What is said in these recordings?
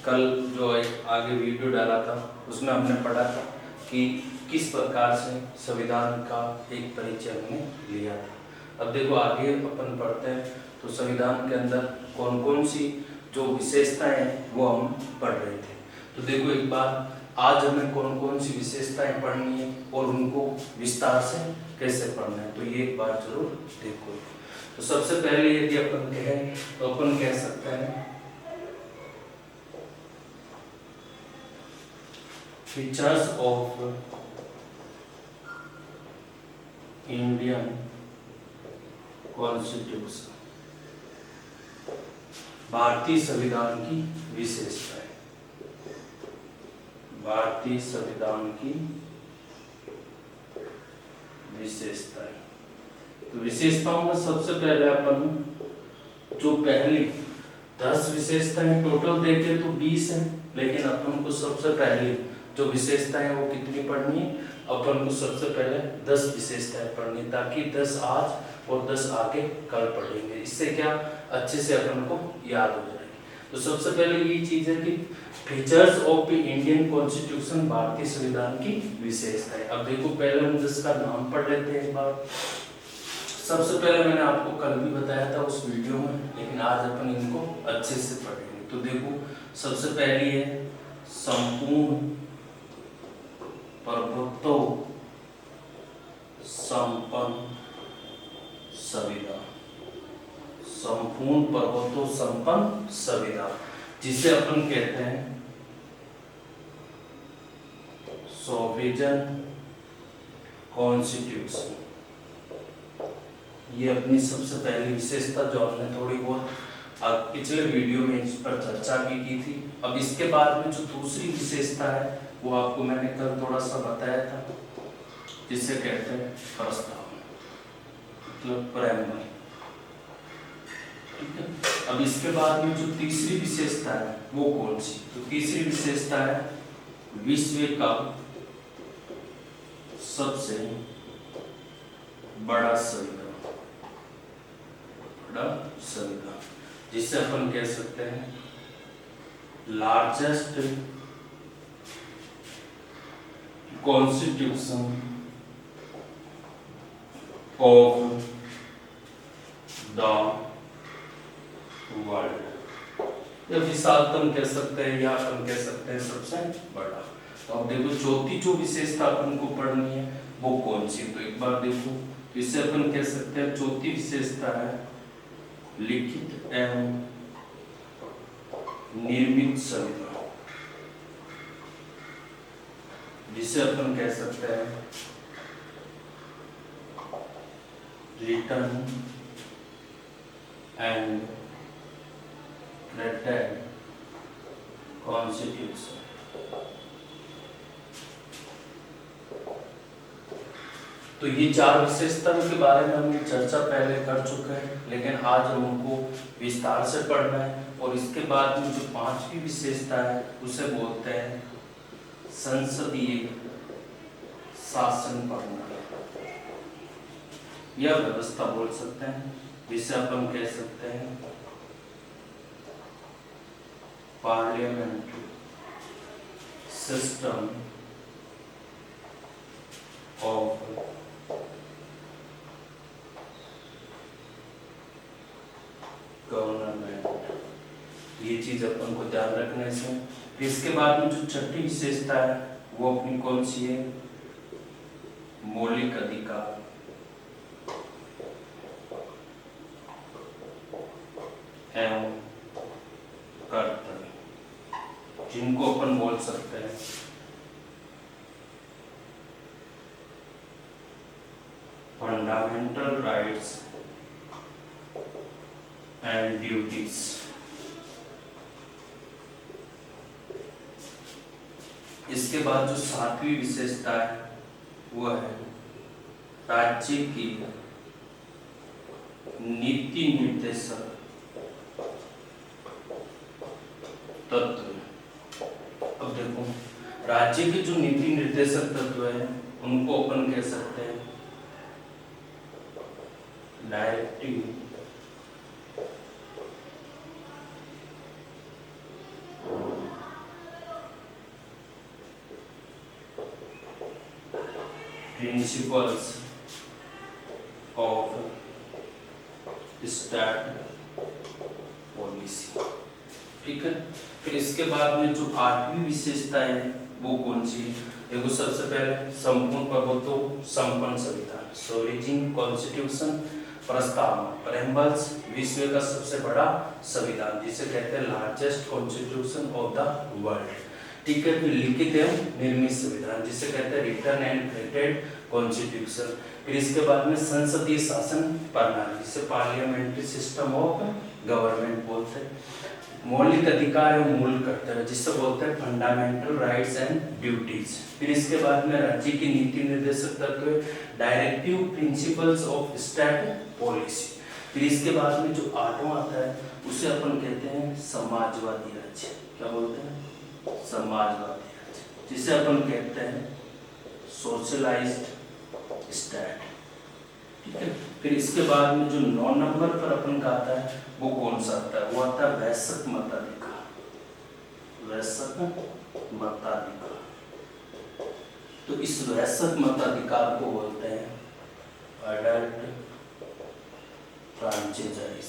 कल जो एक आगे वीडियो डाला था उसमें हमने पढ़ा था कि किस प्रकार से संविधान का एक परिचय हमने लिया था। अब देखो आगे अपन पढ़ते हैं तो संविधान के अंदर कौन कौन सी जो विशेषताएं हैं वो हम पढ़ रहे थे। तो देखो एक बार आज हमें कौन कौन सी विशेषताएं पढ़नी है और उनको विस्तार से कैसे पढ़ना है, तो ये एक बार जरूर देखो। तो सबसे पहले यदि अपन कहें तो अपन कह सकते हैं फीचर्स ऑफ इंडियन कॉन्स्टिट्यूशन, भारतीय संविधान की विशेषताएं, भारतीय संविधान की विशेषताएं। तो विशेषताओं में सबसे पहले अपन जो पहली 10 विशेषताएं टोटल देखे तो 20 है, लेकिन अपन को सबसे पहले जो विशेषताएं वो कितनी पढ़नी है, अपन को सबसे पहले 10 विशेषताएं पढ़नी, ताकि 10 आज और 10 आगे कल पढ़ेंगे। इससे क्या अच्छे से अपन को याद हो जाएगी। तो सबसे पहले ये चीज है कि फीचर्स ऑफ इंडियन कॉन्स्टिट्यूशन, भारतीय संविधान की विशेषताएं। अब देखो पहले हम 10 का नाम पढ़ लेते हैं एक बार। सबसे पहले मैंने आपको कल भी बताया था उस वीडियो में, लेकिन आज अपन इनको अच्छे से पढ़ेंगे। तो देखो सबसे पहली है संपूर्ण प्रभुत्व संपन्न संविधान, संपूर्ण प्रभुत्व संपन्न संविधान, जिसे अपन कहते हैं सोविजन कॉन्स्टिट्यूशन। ये अपनी सबसे पहली विशेषता जो हमने थोड़ी बहुत पिछले वीडियो में इस पर चर्चा भी की थी। अब इसके बाद में जो दूसरी विशेषता है वो आपको मैंने कल थोड़ा सा बताया था, जिसे कहते हैं प्रस्तावना, मतलब प्रेमबल। ठीक है। अब इसके बाद में जो तीसरी विशेषता है वो कौन सी, तो तीसरी विशेषता है विश्व का सबसे बड़ा संविधान, बड़ा संविधान, जिसे अपन कह सकते हैं largest constitution of the world, या विशालतम कह सकते हैं, या अपन कह सकते हैं सबसे बड़ा। तो अब देखो चौथी जो विशेषता अपन को पढ़नी है वो कौन सी, तो एक बार देखो इसे अपन कह सकते हैं चौथी विशेषता है लिखित एवं निर्मित संविधान, जिसे अपन कह सकते हैं रिटन एंड प्रिंटेड कॉन्स्टिट्यूशन। तो ये 4 विशेषताओं के बारे में हमने चर्चा पहले कर चुके हैं, लेकिन आज हम उनको विस्तार से पढ़ना है। और इसके बाद में जो 5वीं विशेषता है उसे बोलते हैं संसदीय शासन प्रणाली, यह व्यवस्था बोल सकते हैं, जिसे अपन कह सकते हैं पार्लियामेंट्री सिस्टम ऑफ गवर्नमेंट। ये चीज अपन को ध्यान रखने से। इसके बाद में जो छठी विशेषता है वो अपनी कौन सी है, मौलिक अधिकार एवं कर्तव्य, जिनको अपन बोल सकते हैं फंडामेंटल राइट्स एंड ड्यूटीज। इसके बाद जो 7वीं विशेषता है वो है राज्य की नीति निर्देशक तत्व। अब देखो राज्य के जो नीति निर्देशक तत्व है उनको अपन कह सकते हैं directive principles of state policy. ठीक है, फिर इसके बाद में जो 8वीं विशेषता है वो कौन सी है? देखो सबसे पहले संपूर्ण प्रभुत्व संपन्न संविधान, सोवरेन कॉन्स्टिट्यूशन, प्रस्तावना प्रेम्बल्स, विश्व का सबसे बड़ा संविधान जिसे कहते हैं largest constitution of the world. ठीक है, फिर लिखित एवं निर्मित संविधान जिसे कहते हैं रिटन एंड प्रिंटेड कॉन्स्टिट्यूशन। फिर इसके बाद में संसदीय शासन प्रणाली जिसे पार्लियामेंट्री सिस्टम ऑफ गवर्नमेंट बोलते हैं। मौलिक अधिकार एवं मूल कर्तव्य जिसे बोलते हैं फंडामेंटल राइट्स एंड ड्यूटीज। फिर इसके बाद में राज्य की नीति निर्देशक तत्व, directive principles of state policy. फिर इसके बाद में जो 8वां आता है उसे अपन कहते हैं समाजवादी राज्य। क्या बोलते हैं? समाजवादी राज्य जिसे अपन कहते हैं सोशलाइज्ड स्टेट। ठीक है, फिर इसके बाद में जो 9 नंबर पर अपन का आता है वो कौन सा आता है? वो आता है वयस्क मताधिकार। वयस्क मताधिकार, तो इस वयस्क मताधिकार को बोलते हैं अडल्ट फ्रांचाइज।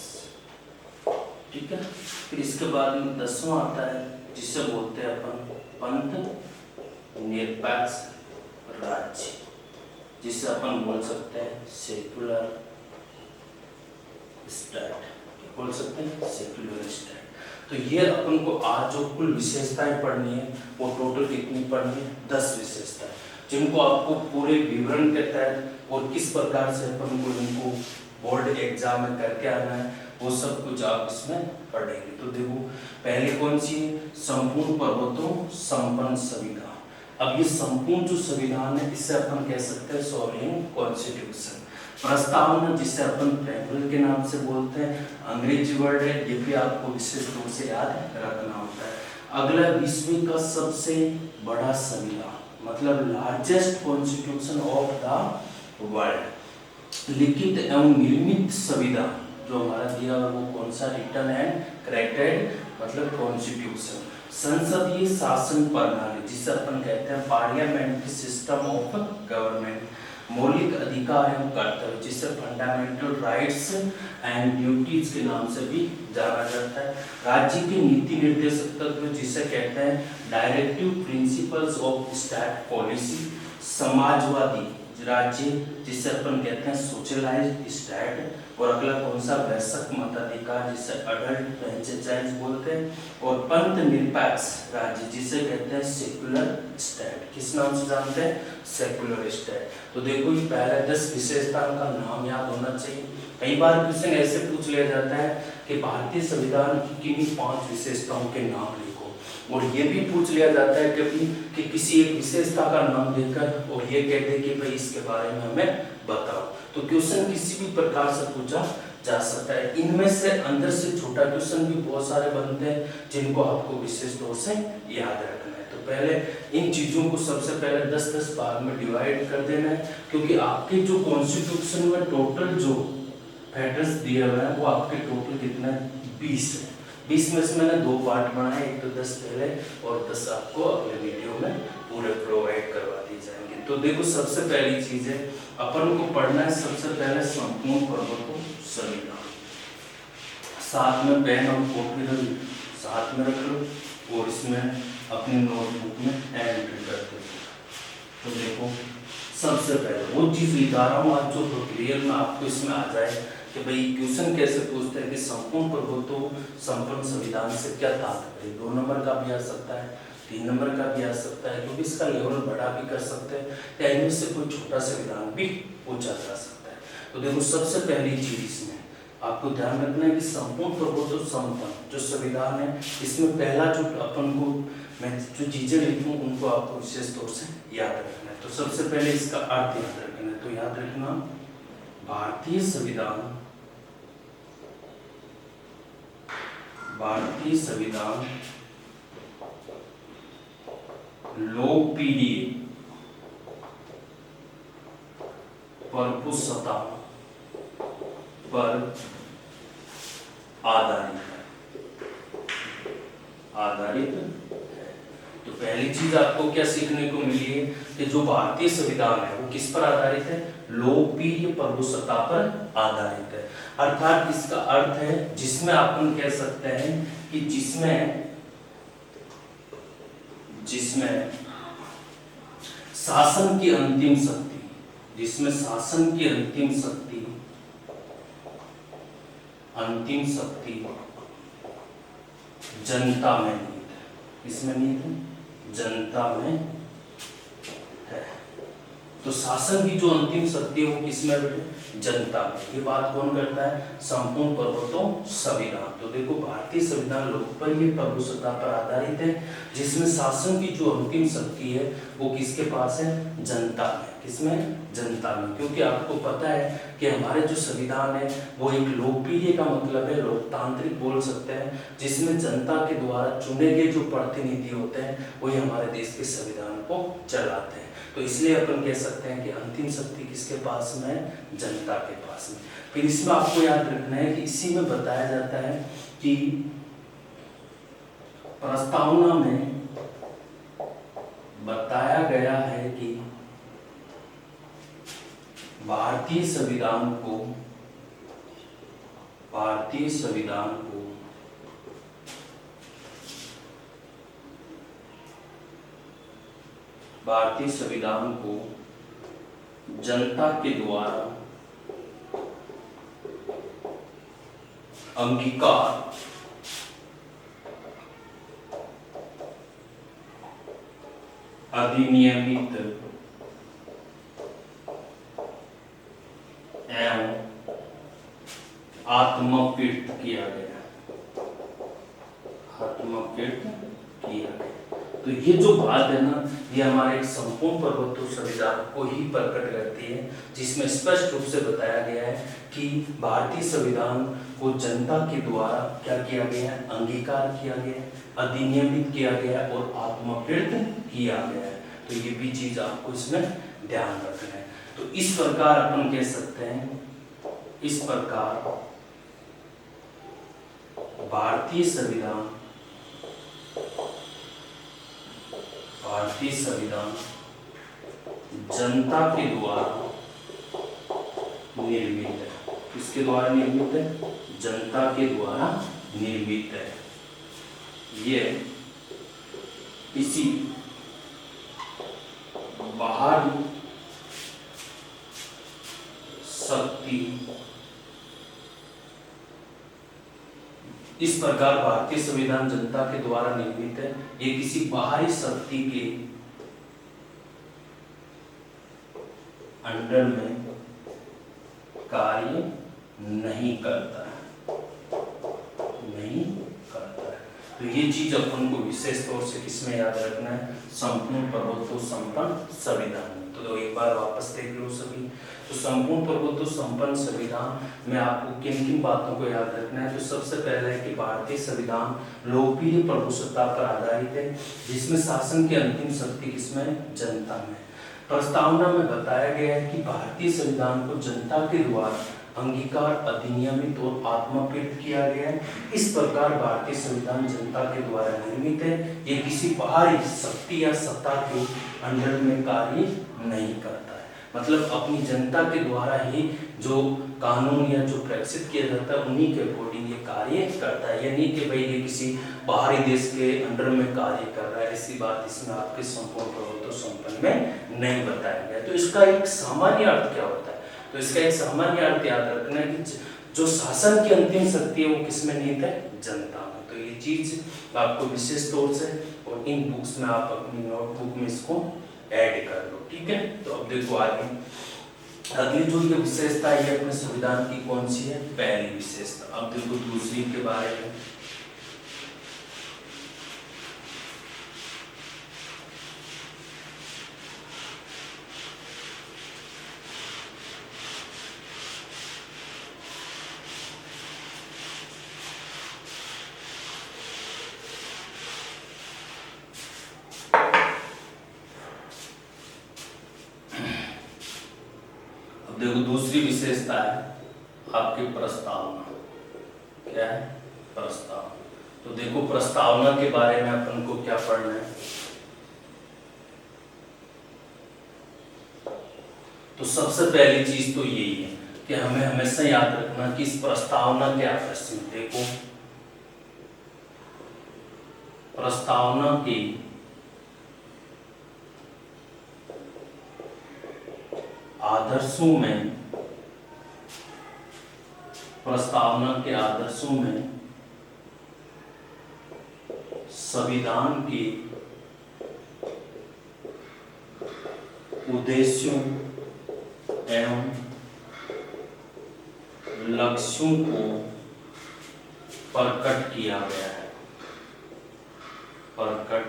ठीक है, फिर इसके बाद में 10वां आता है जिसे बोलते हैं अपन पंथ निरपेक्ष राज्य जिसे अपन बोल सकते हैं सेक्युलर स्टेट। बोल सकते हैं सेक्युलर स्टेट। तो ये अपन को आज जो कुल विशेषताएं पढ़नी है वो टोटल कितनी पढ़नी है? 10 विशेषताएं, जिनको आपको पूरे विवरण के तहत और किस प्रकार से अपन को इनको बोर्ड एग्जाम में करके आना है वो सब कुछ आप इसमें पढ़ेंगे। तो देखो पहले कौन सी है? संपूर्ण प्रभुत्व संपन्न संविधान। अब ये संपूर्ण जो संविधान है इसे अपन कह सकते हैं सोवरेन कॉन्स्टिट्यूशन। प्रस्तावना जिसे अपन प्रेम्बल के नाम से बोलते हैं, अंग्रेजी वर्ड है, ये भी आपको विशेष रूप से याद रखना होता है। अगला विश्व का सबसे बड़ा संविधान मतलब largest constitution of the world. लिखित एवं निर्मित संविधान जो हमारा दिया हुआ वो कौन सा? रिटन एंड करेक्टेड मतलब कॉन्स्टिट्यूशन। संसदीय शासन प्रणाली जिसे अपन कहते हैं पार्लियामेंट्री सिस्टम ऑफ गवर्नमेंट। मौलिक अधिकार एवं कर्तव्य जिसे फंडामेंटल राइट्स एंड ड्यूटीज के नाम से भी जाना जाता है। राज्य की नीति निर्देशक तत्व जिसे कहते हैं directive principles of state policy. Samajwadi राज्य जिसे अपन कहते हैं सोशलाइज्ड स्टेट। और अगला कौन सा? वयस्क मताधिकार जिसे अडल्ट फ्रेंचाइज बोलते हैं। और पंथ निरपेक्ष राज्य जिसे कहते हैं सेक्युलर स्टेट। किस नाम से जानते हैं? Secular state. तो देखो ये पहले 10 विशेषताओं का नाम याद होना चाहिए। कई बार क्वेश्चन ऐसे पूछ लिया जाता है कि भारतीय संविधान की किन्हीं 5 विशेषताओं के नाम लिखो। और ये भी पूछ लिया जाता है कभी कि किसी एक विशेषता का नाम देकर और ये कह दे कि भाई इसके बारे में हमें बताओ। तो क्वेश्चन किसी भी प्रकार से पूछा जा सकता है। इनमें से अंदर से छोटा क्वेश्चन भी बहुत सारे बनते हैं जिनको आपको विशेष तौर से याद रखना है। तो पहले इन चीजों को सबसे पहले 10-10 भाग में डिवाइड कर देना है, क्योंकि आपके जो कॉन्स्टिट्यूशन में टोटल जो फैक्टर्स दिए हुए हैं वो आपके टोटल कितना है? 20 है। 20 में से मैंने 2 पार्ट बनाए, एक तो 10 पहले और 10 आपको अगले वीडियो में पूरे प्रोवाइड करवा दी जाएंगे। तो देखो सबसे पहली चीज है अपन को पढ़ना है सबसे पहले संपूर्ण प्रभुत्व संविधान। साथ में पेन और कॉपी साथ में रख लो और इसमें अपनी नोटबुक में एंट्री करते हो। तो देखो सबसे पहले वो चीज लिखा रहा हूँ आज जो रियल में आपको इसमें आ जाए कि भाई क्वेश्चन कैसे पूछते हैं कि संपूर्ण प्रभुत्व संपन्न संविधान से क्या तात्पर्य। 2 नंबर का भी आ सकता है, 3 नंबर का भी आ सकता है, क्योंकि इसका लेवल बड़ा भी कर सकते हैं या इनमें से कोई छोटा संविधान भी पूछा जा सकता है। तो देखो सबसे पहली चीज इसमें आपको ध्यान रखना है कि संपूर्ण प्रभुत्व संपन्न जो संविधान है इसमें पहला जो अपन को मैं जो चीजें लिखूं उनको आपको विशेष तौर से याद रखना है। तो सबसे पहले इसका अर्थ याद रखना है। तो याद रखना भारतीय संविधान लोकप्रिय परपुसता पर आधारित है। तो पहली चीज आपको क्या सीखने को मिली है कि जो भारतीय संविधान है वो किस पर आधारित है, लोकप्रिय प्रभुसत्ता पर आधारित है। अर्थात इसका अर्थ है जिसमें अपन कह सकते हैं कि जिसमें शासन की अंतिम शक्ति, जिसमें शासन की अंतिम शक्ति जनता में निहित है। किसमें निहित है, जनता में है। तो शासन की जो अंतिम शक्ति है वो किसमें बैठे, जनता में। ये बात कौन करता है, संपूर्ण प्रभुत्व संविधान। तो देखो भारतीय संविधान लोकप्रिय प्रभुसत्ता पर आधारित है, जिसमें शासन की जो अंतिम शक्ति है वो किसके पास है, जनता में। किसमें, जनता में। क्योंकि आपको पता है कि हमारे जो संविधान है वो एक लोकप्रिय का मतलब है लोकतांत्रिक बोल सकते हैं, जिसमें जनता के द्वारा चुने गए जो प्रतिनिधि होते हैं वही हमारे देश के संविधान को चलाते हैं। तो इसलिए अपन कह सकते हैं कि अंतिम शक्ति किसके पास में, जनता के पास में। फिर इसमें आपको याद रखना है कि इसी में बताया जाता है कि प्रस्तावना में बताया गया है कि भारतीय संविधान को जनता के द्वारा अंगीकार अधिनियमित एवं आत्मकृत किया गया। तो ये जो बात है ना, ये हमारे एक संपूर्ण प्रभुत्व संविधान को ही प्रकट करती है, जिसमें स्पष्ट रूप से बताया गया है कि भारतीय संविधान को जनता के द्वारा क्या किया गया है, अंगीकार किया गया है, अधिनियमित किया गया है और आत्मकृत किया गया है। तो ये भी चीज आपको इसमें ध्यान रखना है। तो इस प्रकार अपन कह सकते हैं, इस प्रकार भारतीय संविधान जनता के द्वारा निर्मित है। किसके द्वारा निर्मित है, जनता के द्वारा निर्मित है। ये किसी बाहरी शक्ति, इस प्रकार भारतीय संविधान जनता के द्वारा निर्मित है। ये किसी बाहरी शक्ति के अंडर में कार्य नहीं करता है। तो ये चीज अपन को विशेष तौर से किसमें याद रखना है, संपूर्ण प्रभुत्व संपन्न संविधान। तो एक बार वापस देख लो सभी। तो संपूर्ण प्रभुत्व संपन्न संविधान में आपको किन किन बातों को याद रखना है। तो सबसे पहले है कि भारतीय संविधान लोकप्रिय प्रभुसत्ता पर आधारित है, जिसमें शासन की अंतिम शक्ति किसमें, जनता में। प्रस्तावना में बताया गया है कि भारतीय संविधान को जनता के द्वारा अंगीकार, अधिनियमित और आत्मकृत किया गया है। इस प्रकार भारतीय संविधान जनता के द्वारा निर्मित है। ये किसी बाहरी शक्ति या सत्ता के अंडर में कार्य नहीं करता है। मतलब अपनी जनता के द्वारा ही जो कानून या जो प्रकाशित किया जाता है उन्हीं के अकॉर्डिंग ये कार्य करता है। ये नहीं कि भाई ये किसी बाहरी देश के अंडर में कार्य कर रहा है। ऐसी बात इसमें आपके संपूर्ण प्रभुत्व संपन्न में नहीं बताया गया। तो इसका एक सामान्य अर्थ क्या होता है, तो इसका एक सामान्य अर्थ याद रखना है कि जो शासन की अंतिम शक्ति है वो किसमें निहित है, जनता में। तो ये चीज आपको विशेष तौर से और इन बुक्स में आप अपनी नोटबुक में इसको ऐड कर लो, ठीक है। तो अब देखो आगे अगली जो ये विशेषता है अपने संविधान की कौन सी है, पहली विशेषता। अब देखो दूसरी के बारे में। देखो दूसरी विशेषता है आपके प्रस्तावना। क्या है, प्रस्तावना। तो देखो प्रस्तावना के बारे में अपन को क्या पढ़ना है, तो सबसे पहली चीज तो यही है कि हमें हमेशा याद रखना कि इस प्रस्तावना के आदर्श में, देखो प्रस्तावना की आदर्शों में, प्रस्तावना के आदर्शों में संविधान के उद्देश्यों एवं लक्ष्यों को प्रकट किया गया है, प्रकट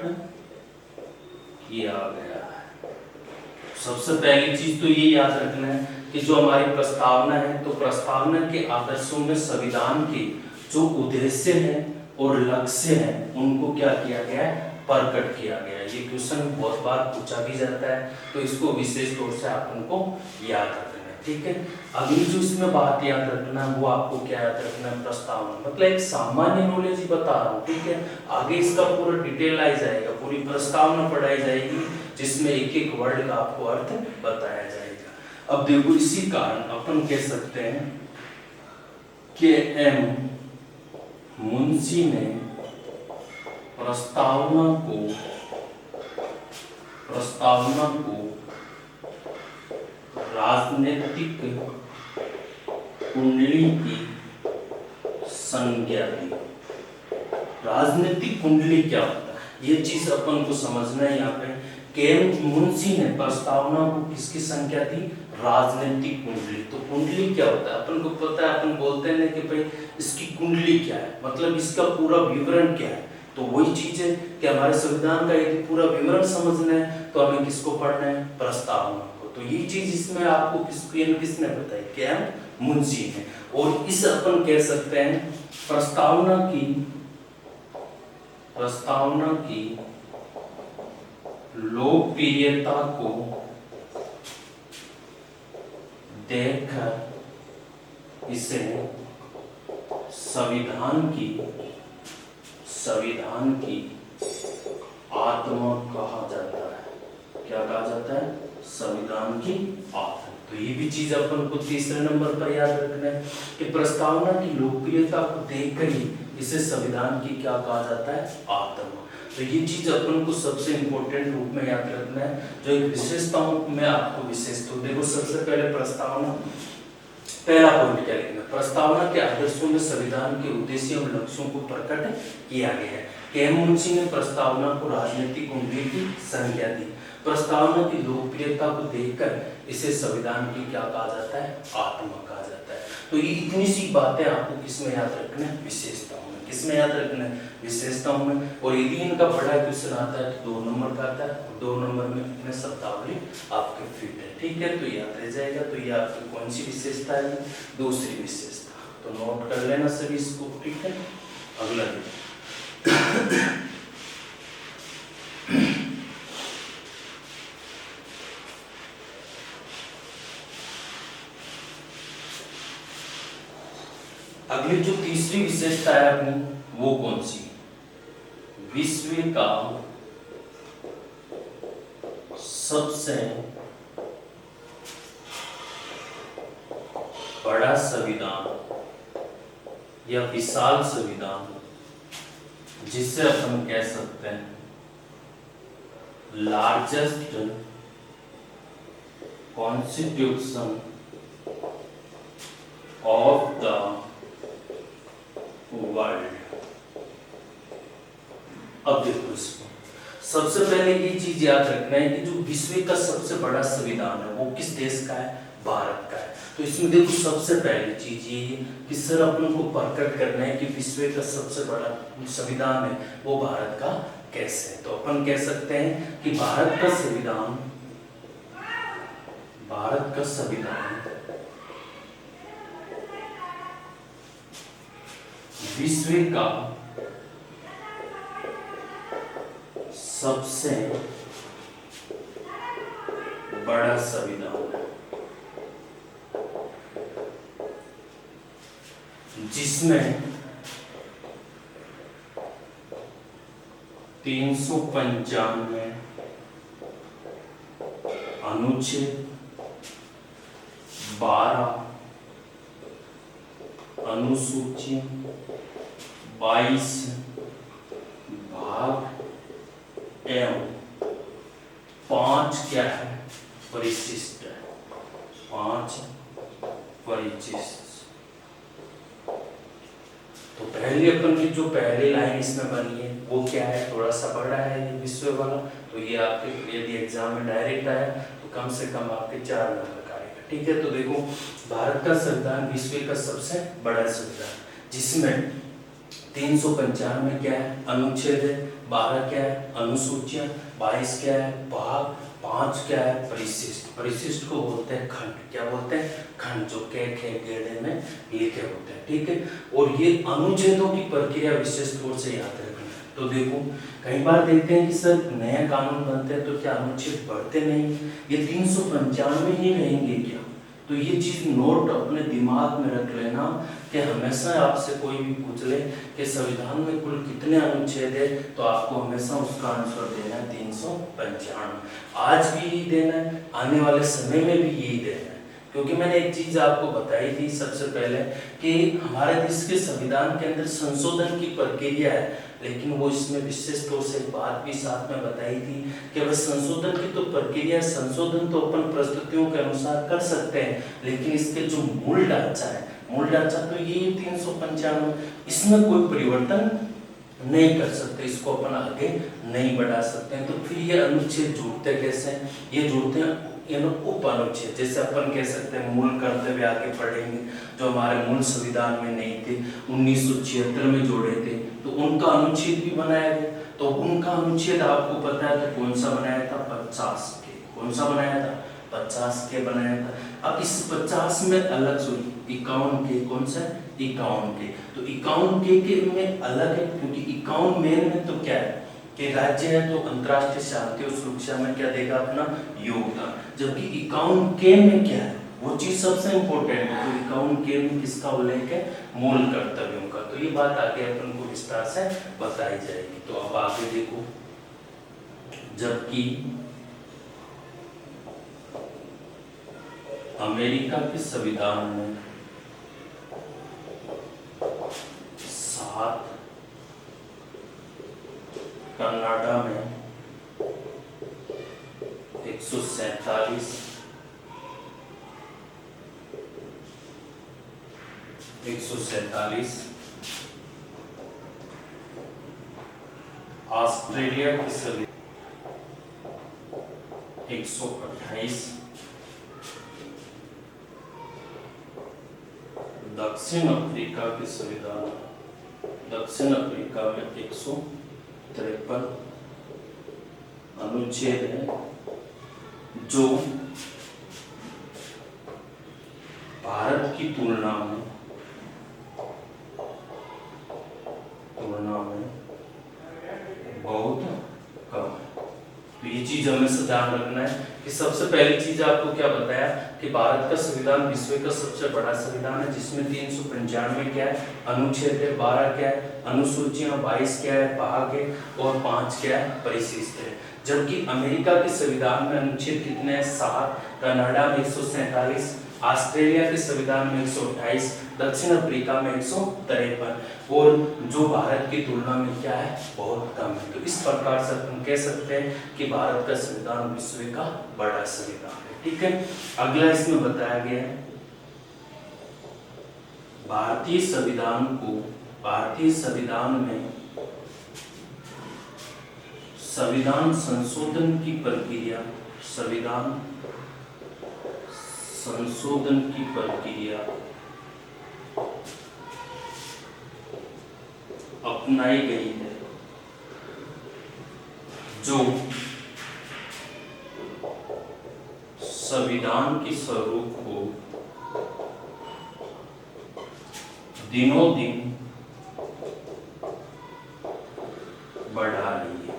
किया गया है। सबसे पहली चीज तो ये याद रखना है कि जो हमारी प्रस्तावना है, तो प्रस्तावना के आदर्शों में संविधान के जो उद्देश्य हैं और लक्ष्य हैं उनको क्या किया गया है, प्रकट किया गया है। ये क्वेश्चन बहुत बार पूछा भी जाता है, तो इसको विशेष तौर से आप उनको याद रखना है, ठीक है। अगली जो इसमें बात याद रखना है वो आपको क्या याद रखना है, प्रस्तावना मतलब एक सामान्य नॉलेज ही बता रहा हूँ, ठीक है। आगे इसका पूरा डिटेल आ जाएगा, पूरी प्रस्तावना पढ़ाई जाएगी जिसमें एक एक वर्ड का आपको अर्थ बताया जाएगा। अब देखो इसी कारण अपन कह सकते हैं कि एम मुंशी ने प्रस्तावना को राजनीतिक कुंडली की संज्ञा दी। राजनीतिक कुंडली क्या होता है, ये चीज अपन को समझना है। यहाँ पे के मुंशी ने प्रस्तावना को किसकी संज्ञा दी, राजनीतिक कुंडली। तो कुंडली क्या होता है, अपन को पता है, अपन बोलते हैं कि भाई इसकी कुंडली क्या है, मतलब इसका पूरा विवरण क्या है। तो वही चीज है कि हमारे संविधान का यदि पूरा विवरण समझना है तो हमें किसको पढ़ना है, प्रस्तावना को। तो ये चीज इसमें आपको किसने बताई, क्या मुंशी ने। और इस अपन कह सकते हैं प्रस्तावना की लोकप्रियता को देखकर इसे संविधान की आत्मा कहा जाता है। क्या कहा जाता है, संविधान की आत्मा। तो ये भी चीज अपन को तीसरे नंबर पर याद रखना है कि प्रस्तावना की लोकप्रियता को देखकर ही इसे संविधान की क्या कहा जाता है, आत्मा। तो ये चीज अपन को सबसे इंपॉर्टेंट रूप में याद रखना है। जो एक विशेषताओं में आपको विशेषता, देखो सबसे पहले प्रस्तावना, पहला पॉइंट क्या लिखना, प्रस्तावना के आदर्शों में संविधान के उद्देश्यों और लक्ष्यों को प्रकट किया गया है। के मुंशी ने प्रस्तावना को राजनीतिक कुंडली की संज्ञा दी। प्रस्तावना की लोकप्रियता को देखकर इसे संविधान की क्या कहा जाता है, आत्मा कहा जाता है। तो ये इतनी सी बातें आपको किसमें याद रखना है, विशेषताओं में। किसमें याद रखना है, विशेषताओं में। और यदि इनका बड़ा क्वेश्चन आता है तो 2 नंबर का आता है, 2 नंबर में कितने शब्दावली आपके फिट है, ठीक है। तो याद रह जाएगा। तो ये आपकी कौन सी विशेषता है, दूसरी विशेषता। तो नोट कर लेना सभी इसको, ठीक है। अगला अगली जो तीसरी विशेषता है अपनी वो कौन सी, विश्व का सबसे बड़ा संविधान या विशाल संविधान, जिसे अपन कह सकते हैं largest constitution of the world. अब देखो इसको, सबसे पहले ये चीज याद रखना है कि जो विश्व का सबसे बड़ा संविधान है वो किस देश का है, भारत का है। तो इसमें देखो सबसे पहली चीज ये है कि सर अपन को प्रकट करना है कि विश्व का सबसे बड़ा संविधान है वो भारत का कैसे है। तो अपन कह सकते हैं कि भारत का संविधान विश्व का सबसे बड़ा संविधान है, जिसमें 395 अनुच्छेद 12 अनुसूची 22 भाग एवं 5 क्या है? परिशिष्ट है। 5 परिशिष्ट। तो पहले अपन की जो पहली लाइन इसमें बनी है वो क्या है? थोड़ा सा बड़ा है ये विश्व वाला, तो ये आपके यदि एग्जाम में डायरेक्ट आया तो कम से कम आपके 4 नंबर का आएगा। ठीक है, तो देखो भारत का संविधान विश्व का सबसे बड़ा संविधान, जिसमें 395 क्या है? अनुच्छेद है, 12 क्या है? अनुसूचियां, 22 क्या है? भाग, 5 क्या है? परिशिष्ट। परिशिष्ट को बोलते हैं खंड। क्या बोलते हैं? खंड, जो के गेड़े में लिखे होते हैं। ठीक है, और ये अनुच्छेदों की प्रक्रिया विशेष तौर से याद रखना। तो देखो कई बार देखते हैं कि सर नया कानून बनते हैं तो क्या अनुच्छेद बढ़ते नहीं, ये 395 ही रहेंगे क्या? तो ये चीज नोट अपने दिमाग में रख लेना कि हमेशा आपसे कोई भी पूछ ले कि संविधान में कुल कितने अनुच्छेद है, तो आपको हमेशा उसका आंसर देना है 395। आज भी यही देना है, आने वाले समय में भी यही देना है। क्योंकि मैंने एक चीज आपको बताई थी सबसे पहले कि हमारे देश के संविधान के अंदर संशोधन की प्रक्रिया है, लेकिन वो इसमें विशेष तौर से बात भी साथ में बताई थी कि वह संशोधन की तो प्रक्रिया, संशोधन तो अपन परिस्थितियों के अनुसार कर सकते हैं, लेकिन इसके जो मूल ढांचा है, मूल ढांचा तो यही 395, इसमें कोई परिवर्तन नहीं कर सकते, इसको अपन आगे नहीं बढ़ा सकते हैं। तो फिर ये अनुच्छेद जुड़ते कैसे हैं? ये जुड़ते हैं उप अनुच्छेद, जैसे अपन कह सकते हैं मूल कर्तव्य आगे पढ़ेंगे, जो हमारे मूल संविधान में नहीं थे, 1976 में जोड़े थे, तो उनका अनुच्छेद भी बनाया गया। तो उनका अनुच्छेद आपको पता है तो कौन सा बनाया था? 50 के। कौन सा बनाया था? 50 के बनाया था। अब इस 50 में अलग 51 के, कौन सा? 51 के। तो 51 के में अलग है, क्योंकि 51 मेन में तो क्या है कि राज्य है तो अंतर्राष्ट्रीय शांति और सुरक्षा में क्या देगा? अपना योगदान। जबकि 51 के में क्या है? वो चीज सबसे इंपॉर्टेंट है। तो 51 के में किसका उल्लेख है? मूल कर्तव्यों का। तो ये बात आगे अपन को विस्तार से बताई जाएगी। तो अब आगे देखो, जबकि अमेरिका के संविधान में 7, कनाडा में 147, 147, ऑस्ट्रेलिया की संविधान 128, दक्षिण अफ्रीका के संविधान, दक्षिण अफ्रीका में 153 अनुच्छेद है, जो भारत की तुलना में बहुत कम है। तो ये चीज हमें ध्यान रखना है कि सबसे पहली चीज आपको क्या बताया कि भारत का संविधान विश्व का सबसे बड़ा संविधान है, जिसमें 395 क्या है? अनुच्छेद है, 12 क्या है? अनुसूचियां, 22 क्या है? भाग है, और 5 क्या है? परिशिष्ट है। जबकि अमेरिका के संविधान में अनुच्छेद कितने हैं? 7, कनाडा में 147, ऑस्ट्रेलिया के संविधान में 128, दक्षिण अफ्रीका में 153, और जो भारत की तुलना में क्या है? बहुत कम है। तो इस प्रकार से हम कह सकते हैं कि भारत का संविधान विश्व का बड़ा संविधान है। ठीक है, अगला इसमें बताया गया है भारतीय संविधान में संविधान संशोधन की प्रक्रिया, संविधान संशोधन की प्रक्रिया अपनाई गई है, जो संविधान के स्वरूप को दिनों दिन बढ़ा रही है।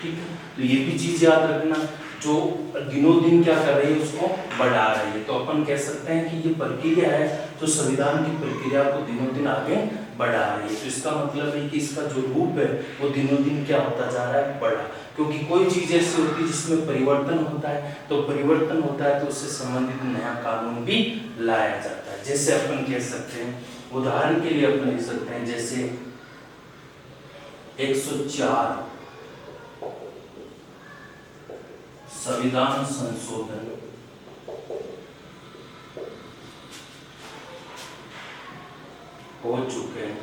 ठीक है, तो ये भी चीज याद रखना, जो दिनों दिन क्या कर रही है? उसको बढ़ा रही है। तो अपन कह सकते हैं कि ये प्रक्रिया है जो संविधान की प्रक्रिया को दिनों दिन आगे बढ़ा रही है। तो इसका मतलब है कि इसका जो रूप है वो दिनों दिन क्या होता जा रहा है, बढ़ा। क्योंकि कोई चीज ऐसी होती है जिसमें परिवर्तन होता है, तो परिवर्तन होता है तो उससे संबंधित नया कानून भी लाया जाता है। जैसे अपन कह सकते हैं, उदाहरण के लिए अपन लिख सकते हैं, जैसे 104 संविधान संशोधन हो चुके हैं,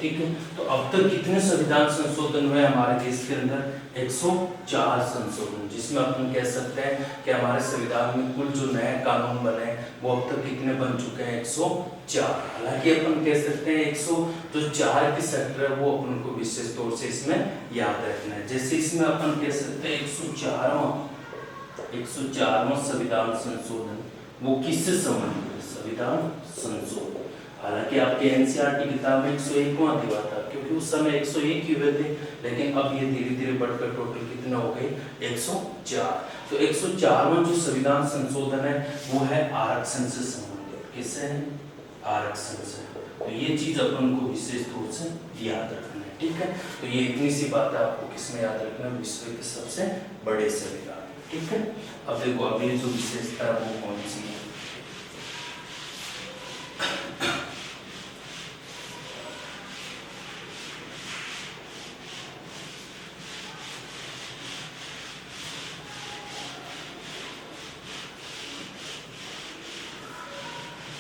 ठीक है। तो अब तक कितने संविधान संशोधन हुए हमारे देश के अंदर? 104 संशोधन, जिसमें अपन कह सकते हैं कि हमारे संविधान में कुल जो नए कानून बने वो अब तक कितने बन चुके हैं? 104। हालांकि अपन कह सकते हैं 104 की सेक्टर है वो अपन को विशेष तौर से इसमें याद रखना है। जैसे इसमें अपन कह सकते हैं 104वां संविधान संशोधन वो किससे संबंधित है? संविधान संशोधन। हालांकि आपके एनसीईआरटी किताब में 101वां दिया था, क्योंकि उस समय 101 ही हुए थे, लेकिन अब ये धीरे धीरे बढ़कर टोटल कितना हो गए? 104। तो 104वां जो संविधान संशोधन है वो है आरक्षण से संबंधित। किससे है? आरक्षण से। तो ये चीज अपन को विशेष तौर से याद रखना है, ठीक है। तो ये इतनी सी बात है आपको किसमें याद रखना है? विश्व के सबसे बड़े संविधान, ठीक है। अब देखो अगली जो विशेषता है वो कौन सी है?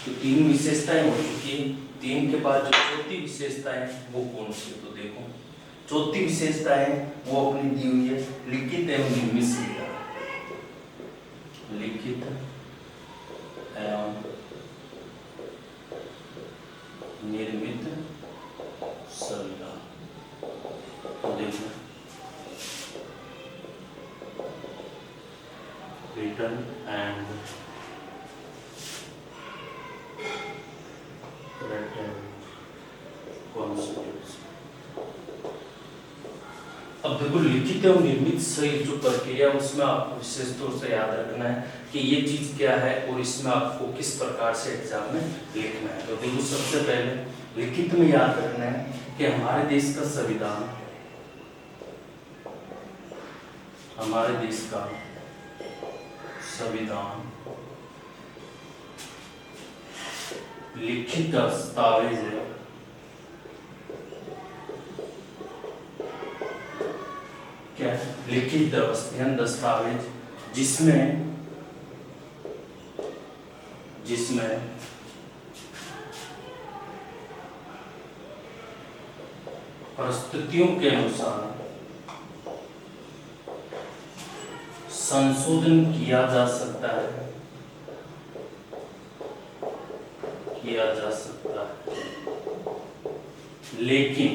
तो 3 विशेषताएं हो चुकी है। 3 के बाद जो चौथी विशेषता है वो कौन सी है? तो देखो चौथी विशेषता है वो अपनी दी हुई है लिखित एवं निर्मित संविधान। लिखित एवं निर्मित संविधान। तो देखो रिटन एंड अब देखो लिखित एवं निर्मित सही जो प्रक्रिया उसमें आपको विशेष तौर से याद रखना है कि ये चीज क्या है और इसमें आपको किस प्रकार से एग्जाम में लिखना है। तो देखो सबसे पहले लिखित में याद रखना है कि हमारे देश का संविधान, हमारे देश का संविधान लिखित दस्तावेज है, क्या है? लिखित दस्तावेज जिसमें परिस्थितियों के अनुसार संशोधन किया जा सकता है, लेकिन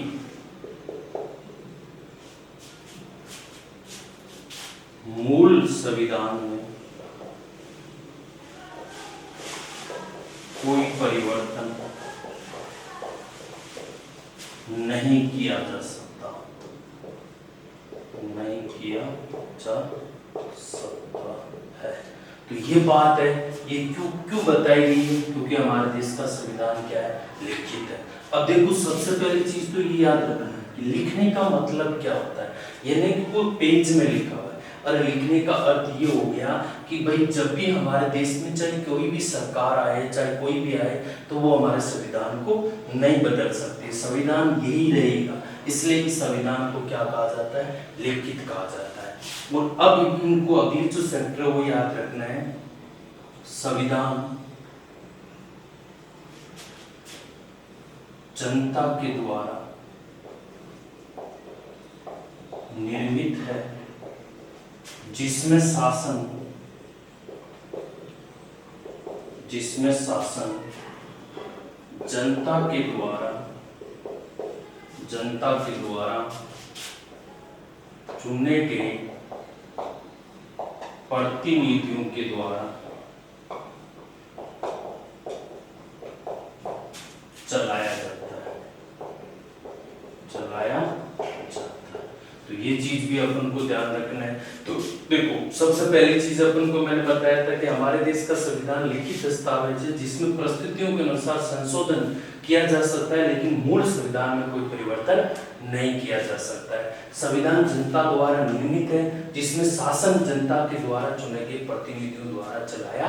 मूल संविधान में कोई परिवर्तन नहीं किया जा सकता, है। तो ये बात है, ये क्यों बताई गई है? क्योंकि हमारे देश का संविधान क्या है? लिखित है। अब देखो सबसे पहली चीज तो ये याद रखना है कि लिखने का मतलब क्या होता है। ये नहीं कि कोई पेज में लिखा हुआ है, और लिखने का अर्थ ये हो गया कि भाई जब भी हमारे देश में चाहे कोई भी सरकार आए, चाहे कोई भी आए, तो वो हमारे संविधान को नहीं बदल सकते, संविधान यही रहेगा। इसलिए इस संविधान को क्या कहा जाता है? लिखित कहा जाता है। और अब इनको अगली जो सेक्टर वो याद रखना है, संविधान जनता के द्वारा निर्मित है, जिसमें शासन जनता के द्वारा चुने गए प्रतिनिधियों के द्वारा चलाया जाता है। तो ये चीज भी अपन को ध्यान रखना है। तो देखो सबसे पहली चीज अपन को मैंने बताया था कि हमारे देश का संविधान लिखित दस्तावेज है जिसमें परिस्थितियों के अनुसार संशोधन किया जा सकता है, लेकिन मूल संविधान में कोई परिवर्तन नहीं किया जा सकता है। संविधान जनता द्वारा निर्मित है जिसमें शासन जनता के द्वारा चुने गए प्रतिनिधियों द्वारा चलाया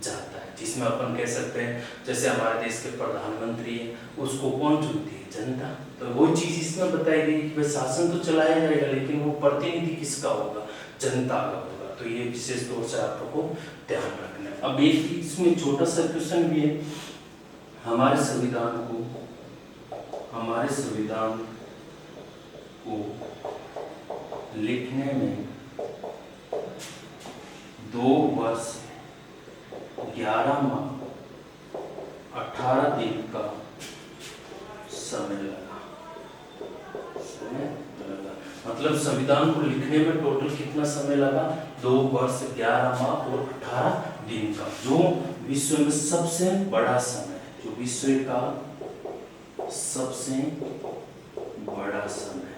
जाता है, जिसमें अपन कह सकते हैं जैसे हमारे देश के प्रधानमंत्री है उसको कौन चुनती है? जनता। तो वो चीज इसमें बताई गई कि भाई शासन तो चलाया जाएगा लेकिन वो प्रतिनिधि किसका होगा? जनता का होगा। तो ये विशेष तौर से आपको ध्यान रखना है। अब एक इसमें छोटा सा क्वेश्चन भी है, हमारे संविधान को लिखने में 2 वर्ष 11 माह 18 दिन का समय लगा। मतलब संविधान को लिखने में टोटल कितना समय लगा? 2 वर्ष 11 माह और 18 दिन का, जो विश्व में सबसे बड़ा समय है, जो विश्व का सबसे बड़ा समय है।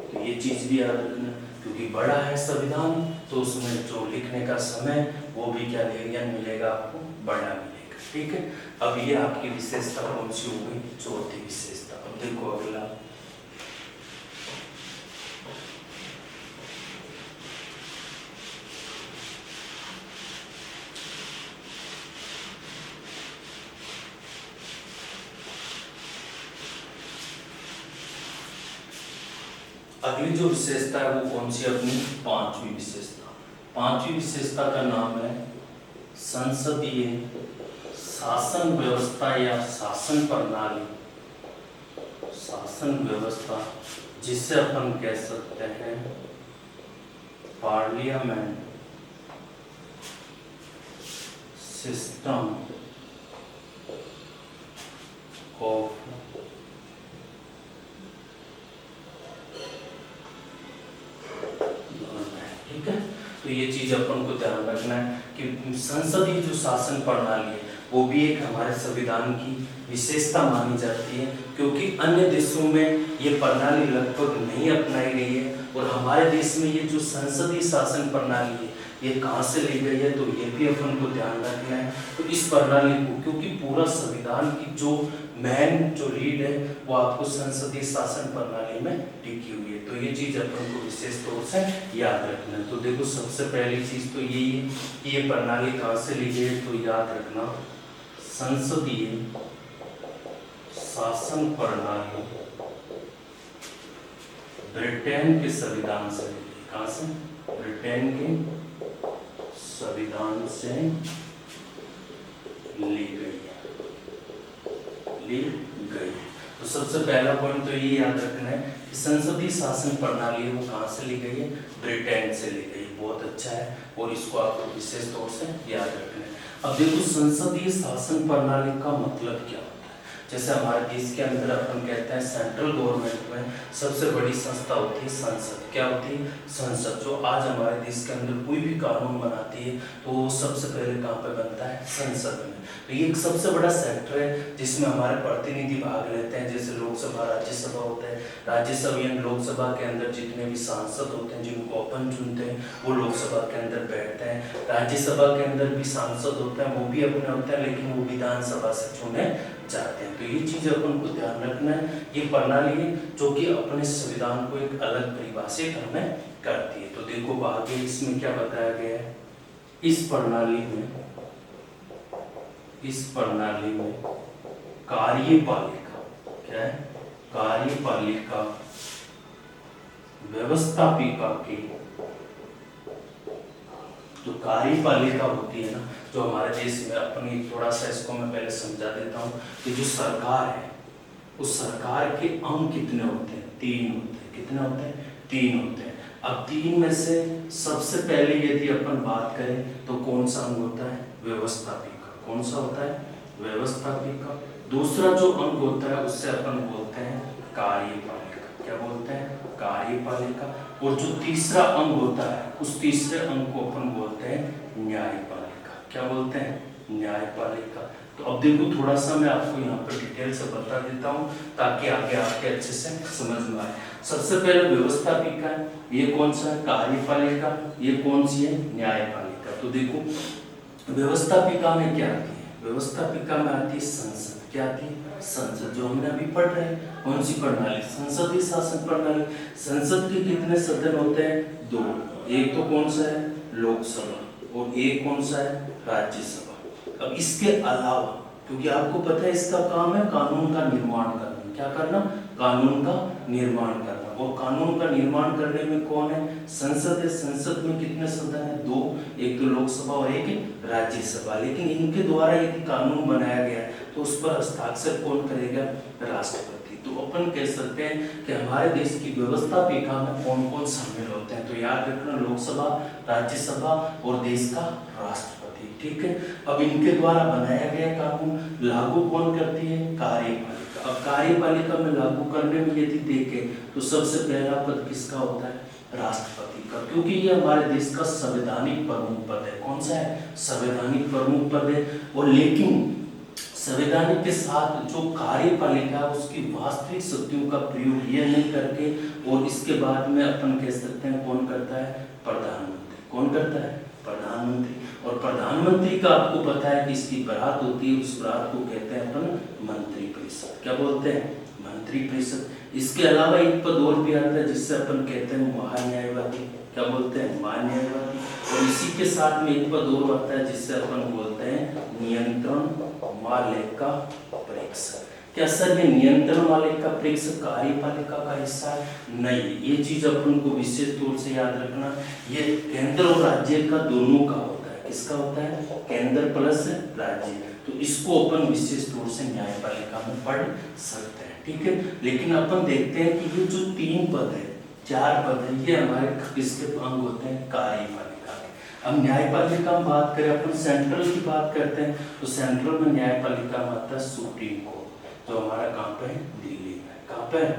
तो ये चीज भी याद रखना, क्योंकि बड़ा है संविधान तो उसमें जो लिखने का समय वो भी क्या मिलेगा आपको? बड़ा मिलेगा। ठीक है, अब ये आपकी विशेषता कौन सी हो गई? चौथी विशेषता। अब देखो अगला, अगली जो विशेषता है वो कौन सी? अपनी 5वीं विशेषता। 5वीं विशेषता का नाम है संसदीय शासन व्यवस्था या शासन प्रणाली। शासन व्यवस्था जिसे अपन कह सकते हैं पार्लियामेंट सिस्टम ऑफ ठीक है। तो ये चीज अपन को ध्यान रखना है कि संसदीय जो शासन प्रणाली है वो भी एक हमारे संविधान की विशेषता मानी जाती है, क्योंकि अन्य देशों में ये प्रणाली लगभग नहीं अपनाई गई है। और हमारे देश में ये जो संसदीय शासन प्रणाली है ये कहाँ से ली गई है? तो ये भी अपन को ध्यान रखना है। तो इस प्रणाली को, क्योंकि पूरा संविधान की जो मेन जो रीड है वो आपको संसदीय शासन प्रणाली में टिकी हुई है। तो ये चीज अपन को विशेष तौर से याद रखना है। तो देखो सबसे पहली चीज तो यही है कि ये प्रणाली कहाँ से ली गई है? तो याद रखना संसदीय शासन प्रणाली ब्रिटेन के संविधान से ली गई। कहाँ से? ब्रिटेन के संविधान से ली गई। तो सबसे पहला पॉइंट तो ये याद रखना है कि संसदीय शासन प्रणाली है वो कहाँ से ली गई है? ब्रिटेन से ली गई। बहुत अच्छा है और इसको आपको विशेष तौर से याद रखना है। अब देखो संसदीय शासन प्रणाली का मतलब क्या होता है? जैसे हमारे देश के अंदर अपन कहते हैं सेंट्रल गवर्नमेंट में सबसे बड़ी संस्था होती है संसद। क्या होती है? संसद। जो आज हमारे देश के अंदर कोई भी कानून बनाती है तो वो सबसे पहले कहाँ पे बनता है? संसद में। तो ये एक सबसे बड़ा सेक्टर है जिसमें हमारे प्रतिनिधि भाग लेते हैं। जैसे लोकसभा राज्यसभा होता है, राज्यसभा यानी लोकसभा के अंदर जितने भी सांसद होते हैं जिनको अपन चुनते हैं वो लोकसभा के अंदर बैठते हैं। राज्यसभा के अंदर भी सांसद होते हैं, वो भी अपने होते हैं लेकिन वो विधानसभा से चुने जाते हैं। तो ये चीज अपन को ध्यान रखना है। ये प्रणाली है जो कि अपने संविधान को एक अलग परिभाषित हमें करती है। तो देखो आगे इसमें क्या बताया गया है? इस प्रणाली में कार्यपालिका क्या है? कार्यपालिका व्यवस्थापिका की जो कार्यपालिका होती है ना, जो हमारे देश में अपनी थोड़ा सा इसको मैं पहले समझा देता हूँ कि जो सरकार है उस सरकार के अंग कितने होते हैं? 3 होते हैं। कितने होते हैं? 3 होते हैं। अब 3 में से सबसे पहले यदि अपन बात करें तो कौन सा अंग होता है? व्यवस्थापिका। कौन सा होता है? व्यवस्थापिका। दूसरा जो अंग होता है उससे अपन बोलते हैं कार्यपालिका। क्या बोलते हैं? कार्यपालिका। और जो तीसरा अंग होता है उस तीसरे अंग को अपन बोलते हैं न्यायपालिका। क्या बोलते हैं? न्यायपालिका। तो अब देखो थोड़ा सा मैं आपको यहाँ पर डिटेल से बता देता हूँ ताकि आगे आपके अच्छे से समझ में आए। सबसे पहले व्यवस्थापिका है, ये कौन सा है? कार्यपालिका। ये कौन सी है? न्यायपालिका। तो देखो व्यवस्थापिका में क्या आती है? व्यवस्थापिका में आती है संसद। क्या आती है? संसद, जो हमने अभी पढ़ रहे हैं। कौन सी प्रणाली? संसदीय शासन प्रणाली। संसद के कितने सदन होते हैं? 2। एक तो कौन सा है? लोकसभा, और एक कौन सा है? राज्यसभा। अब इसके अलावा, क्योंकि आपको पता है इसका काम है कानून का निर्माण करना। क्या करना? कानून का निर्माण करना। और कानून का निर्माण करने में कौन है? संसद है। संसद में कितने सदन है? 2। एक तो लोकसभा और एक राज्यसभा। लेकिन इनके द्वारा यदि कानून बनाया गया तो उस पर हस्ताक्षर कौन करेगा? राष्ट्रपति। तो अपन कह सकते हैं कि हमारे देश की व्यवस्थापिका में कौन कौन शामिल होते हैं? तो याद रखना, लोकसभा, राज्यसभा और देश का राष्ट्रपति। ठीक है। अब इनके द्वारा बनाया गया कानून लागू कौन करती है? कार्यपालिका। अब कार्यपालिका में लागू करने में यदि देखें तो सबसे पहला पद किसका होता है? राष्ट्रपति का, क्योंकि ये हमारे देश का संवैधानिक प्रमुख पद है। कौन सा है? संवैधानिक प्रमुख पद है। और लेकिन संवैधानिक के साथ जो कार्यपालिका है उसकी वास्तविक शक्तियों का प्रयोग ये नहीं करके, और इसके बाद में अपन कह सकते हैं कौन करता है? प्रधानमंत्री। कौन करता है? प्रधानमंत्री। और प्रधानमंत्री का आपको पता है कि इसकी बारात होती है, उस बारात को कहते हैं अपन मंत्रिपरिषद। क्या बोलते हैं? मंत्रिपरिषद। इसके अलावा एक पद और भी आता है जिससे अपन कहते हैं महान्यायवादी। क्या बोलते हैं? महान्यायवादी। और इसी के साथ में एक पद और आता है जिससे अपन बोलते हैं नियंत्रण मालेका परीक्षक। क्या सर ये नियंत्रण मालेका परीक्षक कार्यपालिका का हिस्सा है? नहीं, ये चीज अपन को विशेष तौर से याद रखना, ये केंद्र और राज्य का दोनों का होता है। किसका होता है? केंद्र प्लस राज्य। तो इसको अपन विशेष तौर से न्यायपालिका में पढ़ सकते हैं। ठीक है। लेकिन अपन देखते हैं कि ये जो 3 पद है, 4 पद है, ये हमारे किसके अंग होते हैं? कार्यपालिका। अब न्यायपालिका में बात करें, अपन सेंट्रल की बात करते हैं, तो सेंट्रल में न्यायपालिका में आता है सुप्रीम कोर्ट, जो हमारा कहाँ पे है? दिल्ली में। कहाँ पे है?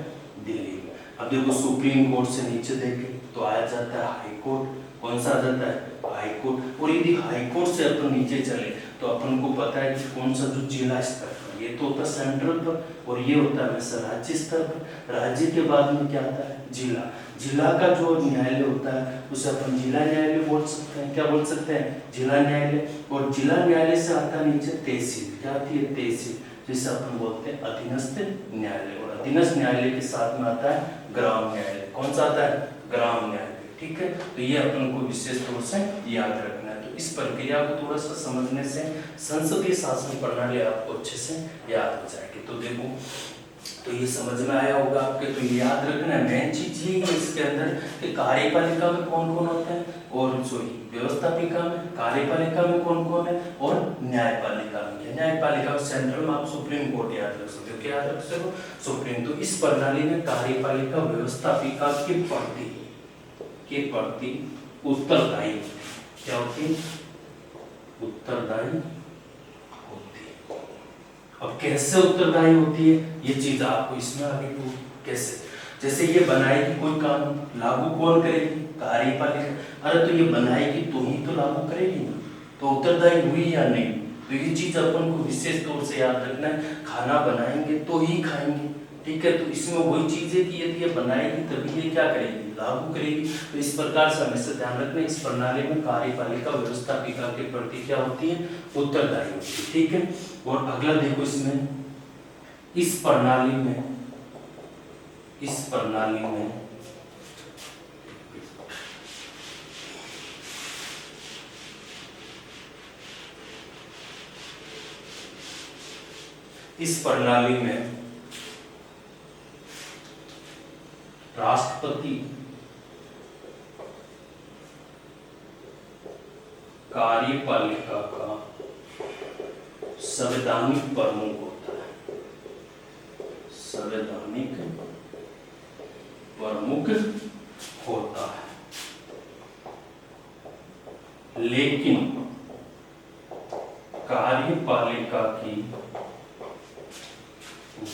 दिल्ली में। अब देखो सुप्रीम कोर्ट से नीचे देखें तो आया जाता है हाई कोर्ट। कौन सा आ जाता है? High court. और यदि हाई कोर्ट से अपन नीचे चले तो अपन को पता है कि कौन सा जो जिला स्तर पर, ये तो होता है सेंट्रल पर, और ये होता है वैसे राज्य स्तर पर। राज्य के बाद में क्या आता है? जिला। जिला का जो न्यायालय होता है उसे अपन जिला न्यायालय बोल सकते हैं। क्या बोल सकते हैं? जिला न्यायालय। और जिला न्यायालय से आता है नीचे तहसील। क्या आती है? तहसील, जिसे अपन बोलते हैं अधीनस्थ न्यायालय। और अधीनस्थ न्यायालय के साथ में आता है ग्राम न्यायालय। कौन सा आता है? ग्राम न्यायालय। ठीक है। तो ये अपन को विशेष तौर से याद रखना है। तो इस प्रक्रिया को थोड़ा सा समझने से संसदीय शासन प्रणाली आपको अच्छे से याद हो जाएगी। तो देखो, तो ये समझ में आया होगा आपके। तो ये याद रखना है, मेन चीज ये है इसके अंदर कि कार्यपालिका में कौन कौन होता है, और सॉरी व्यवस्थापिका में, कार्यपालिका में कौन कौन है, और न्यायपालिका में। न्यायपालिका सेंट्रल में आप सुप्रीम कोर्ट याद रख सकते हो। क्या याद रख सकते हो? सुप्रीम। तो इस प्रणाली में कार्यपालिका व्यवस्थापिका के प्रति उत्तरदायी होती है। क्या होती है? उत्तरदायी होती है। अब कैसे उत्तरदायी होती है ये चीज आपको इसमें आगे तो कैसे, जैसे ये बनाएगी कोई कानून, लागू कौन करेगी? कार्यपालिका। अरे तो ये बनाएगी तो ही तो लागू करेगी ना, तो उत्तरदायी हुई या नहीं? तो ये चीज अपन को विशेष तौर से याद रखना है। खाना बनाएंगे तो ही खाएंगे। ठीक है। तो इसमें वही चीज है कि यदि ये बनाएगी तभी ये क्या करेगी? लागू करेगी। तो इस प्रकार से हमेशा ध्यान रखना, इस प्रणाली में कार्यपालिका व्यवस्थापिका के प्रति क्या होती है? उत्तरदायी होती है। ठीक है। और अगला देखो, इसमें इस प्रणाली में राष्ट्रपति कार्यपालिका का संवैधानिक प्रमुख होता है। संवैधानिक प्रमुख होता है। लेकिन कार्यपालिका की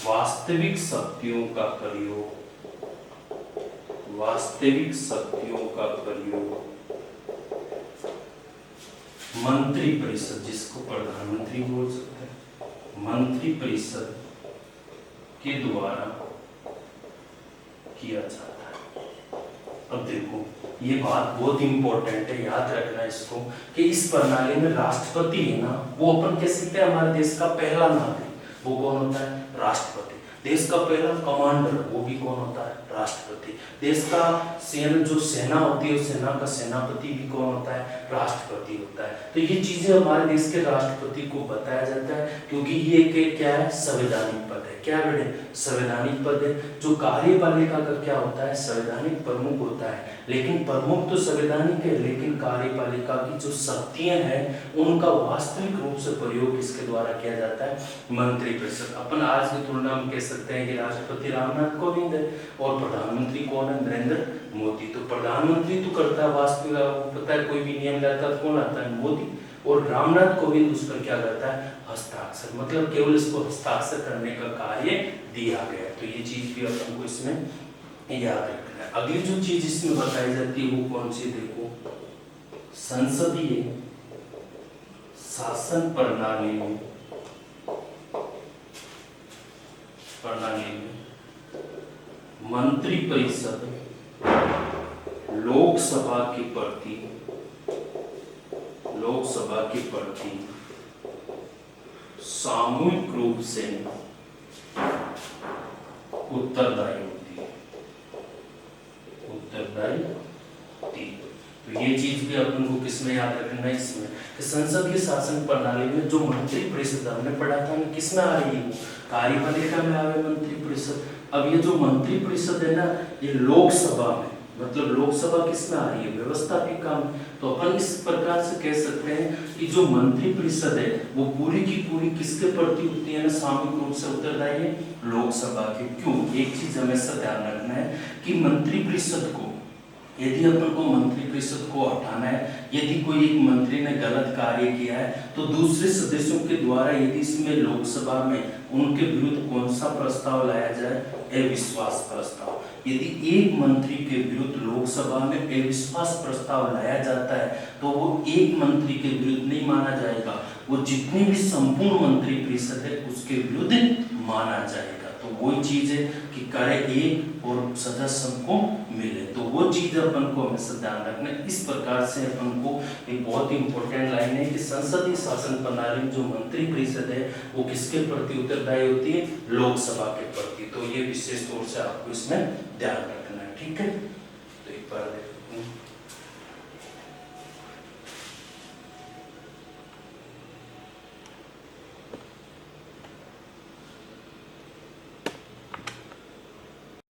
वास्तविक शक्तियों का प्रयोग मंत्रिपरिषद, जिसको प्रधानमंत्री बोल सकते हैं, मंत्रिपरिषद के द्वारा किया जाता है। अब देखो ये बात बहुत इंपॉर्टेंट है, याद रखना इसको कि इस प्रणाली में राष्ट्रपति है ना, वो अपन कह सकते हैं हमारे देश का पहला नागरिक। वो कौन होता है? राष्ट्रपति। देश का पहला कमांडर, वो भी कौन होता है? राष्ट्रपति। देश का जो सेना होती है, सेना का सेनापति भी कौन होता है? राष्ट्रपति होता है। तो ये चीजें हमारे देश के राष्ट्रपति को बताया जाता है, क्योंकि ये क्या है? संवैधानिक पद है। क्या बेटे? संवैधानिक पद है। जो कार्यपालिका का क्या होता है? संवैधानिक प्रमुख होता है। लेकिन प्रमुख तो संवैधानिक है, लेकिन कार्यपालिका की जो शक्तियां हैं उनका वास्तविक रूप से प्रयोग किसके द्वारा किया जाता है? मंत्रिपरिषद। अपन आज की तुलना में कह सकते हैं कि राष्ट्रपति रामनाथ कोविंद है और प्रधानमंत्री कौन है? नरेंद्र मोदी। तो प्रधानमंत्री तो करता है वास्तविक, पता है कोई भी नियम लाता है कौन आता है? मोदी। और रामनाथ कोविंद उस पर क्या करता है? हस्ताक्षर, मतलब केवल इसको हस्ताक्षर करने का कार्य दिया गया। तो ये चीज भी अपन को इसमें याद रखना है। अगली जो चीज इसमें बताई जाती है वो कौन सी? देखो, संसदीय शासन प्रणाली में मंत्रिपरिषद लोकसभा के प्रति सामूहिक रूप से उत्तरदायी होती है। तो ये चीज भी अपन को किसमें याद रखना है? इसमें संसदीय शासन प्रणाली में जो मंत्रिपरिषद हमने पढ़ा था ना, किसमें आ रही है? वो कार्यपालिका में आ रही है मंत्रिपरिषद। अब ये जो मंत्रिपरिषद है ना, ये लोकसभा में, मतलब लोकसभा किसमें आ रही है? व्यवस्थापिका में। तो अपन इस प्रकार से कह सकते हैं कि जो मंत्रिपरिषद है वो पूरी की पूरी किसके प्रति होती है ना? सामूहिक रूप से उत्तरदायी है लोकसभा के। क्यों? एक चीज हमेशा ध्यान रखना है कि मंत्रिपरिषद को, यदि अपन को मंत्रिपरिषद को हटाना है, यदि कोई एक मंत्री ने गलत कार्य किया है तो दूसरे सदस्यों के द्वारा यदि इसमें लोकसभा में उनके विरुद्ध कौन सा प्रस्ताव लाया जाए? अविश्वास प्रस्ताव। यदि एक मंत्री के विरुद्ध लोकसभा में अविश्वास प्रस्ताव लाया जाता है तो वो एक मंत्री के विरुद्ध नहीं माना जाएगा, वो जितनी भी संपूर्ण मंत्रिपरिषद है उसके विरुद्ध माना जाएगा। तो वो चीज है कि कार्य एक और सजा सबको मिले। तो वो चीज अपन को हमेशा ध्यान रखना है। इस प्रकार से अपन को एक बहुत ही इंपॉर्टेंट लाइन है कि संसदीय शासन प्रणाली में जो मंत्रिपरिषद है वो किसके प्रति उत्तरदायी होती है? लोकसभा के प्रति। तो ये विशेष तौर से आपको इसमें ध्यान रखना है। ठीक है, तो एक बार देखते हैं।